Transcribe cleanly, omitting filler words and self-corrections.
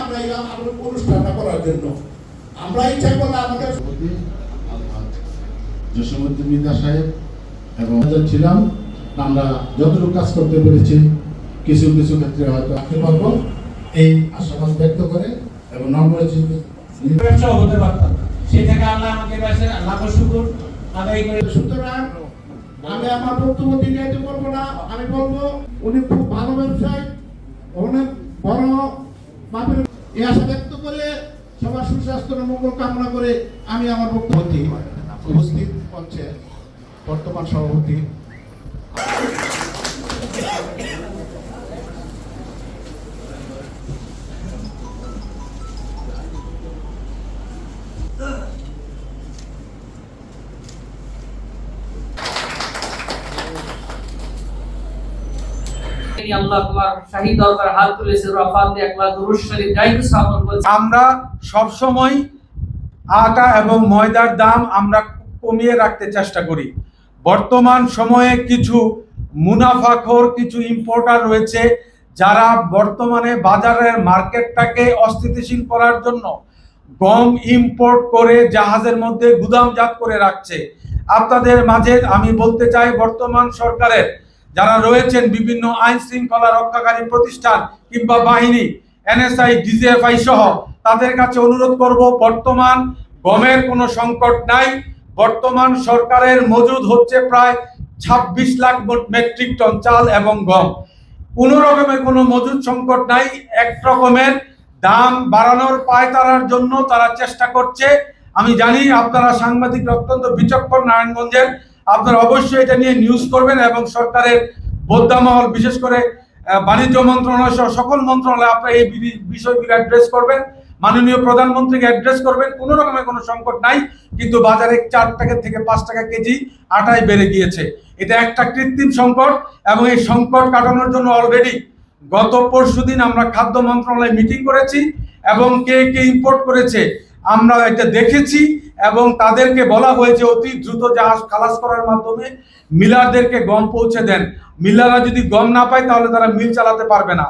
আমরা এই অনুষ্ঠানটা করার জন্য আমরা ইচ্ছা করলে আমাদের জসীমউদ্দিন মির্জা সাহেব এবং ছিলাম, আমরা যতটুকু কাজ করতে পেরেছি কিছু কিছু ক্ষেত্রে হয়তো রাখতে পারবো এই আশাবাদ ব্যক্ত করে এবং নবনির্বাচিত হতে পারতাম। সেই থেকে আল্লাহ আমাকে লাখ শুকর আদায় করে। সুতরাং আমি আমার বক্তব্য দীর্ঘায়িত করবো না, আমি বলবো উনি খুব ভালো ব্যবসায়ী, অনেক বড় মাপের এই আশা ব্যক্ত করে সবার সুস্বাস্থ্য মঙ্গল কামনা করে আমি আমার বক্তব্য উপস্থিত হচ্ছে বর্তমান সভাপতি আমরা সবসময় আটা এবং ময়দার দাম আমরা কমিয়ে রাখতে চেষ্টা করি। বর্তমান সময়ে কিছু মুনাফাখোর কিছু ইম্পোর্টার রয়েছে যারা বর্তমানে বাজারের মার্কেটটাকে অস্থিতিশীল করার জন্য গম ইম্পোর্ট করে জাহাজের মধ্যে গুদামজাত করে রাখছে। আপনাদের মাঝে আমি বলতে চাই, বর্তমান সরকারের যারা রয়েছেন বিভিন্ন আইন শৃঙ্খলা রক্ষাকারী প্রতিষ্ঠান কিংবা বাহিনী, এনএসআই, ডিজিএফআই সহ তাদের কাছে অনুরোধ করব, বর্তমান গমের কোনো সংকট নাই। বর্তমান সরকারের মজুদ হচ্ছে প্রায় 26 লাখ মেট্রিক টন চাল এবং গম। কোনো রকমের কোনো মজুদ সংকট নাই। এক রকমের দাম বাড়ানোর পায়তারার জন্য তারা চেষ্টা করছে। আমি জানি আপনারা সাংবাদিক অত্যন্ত বিচক্ষণ নারায়ণগঞ্জের, আপনারা অবশ্যই এটা নিয়ে নিউজ করবেন এবং সরকারের বোদ্ধা মহল বিশেষ করে বাণিজ্য মন্ত্রণালয় সহ সকল মন্ত্রণালয় আপনারা এই বিষয়গুলো অ্যাড্রেস করবেন, মাননীয় প্রধানমন্ত্রীকে অ্যাড্রেস করবেন। কোনো রকমের কোনো সংকট নাই, কিন্তু বাজারে 4 টাকা থেকে 5 টাকা কেজি আটাই বেড়ে গিয়েছে। এটা একটা কৃত্রিম সংকট এবং এই সংকট কাটানোর জন্য অলরেডি গত পরশুদিন আমরা খাদ্য মন্ত্রণালয়ে মিটিং করেছি এবং কে কে ইম্পোর্ট করেছে আমরা এটা দেখেছি এবং তাদেরকে বলা হয়েছে অতি দ্রুত জাহাজ খালাস করার মাধ্যমে মিলারদেরকে গম পৌঁছে দেন। মিলাররা যদি গম না পায় তাহলে তারা মিল চালাতে পারবে না।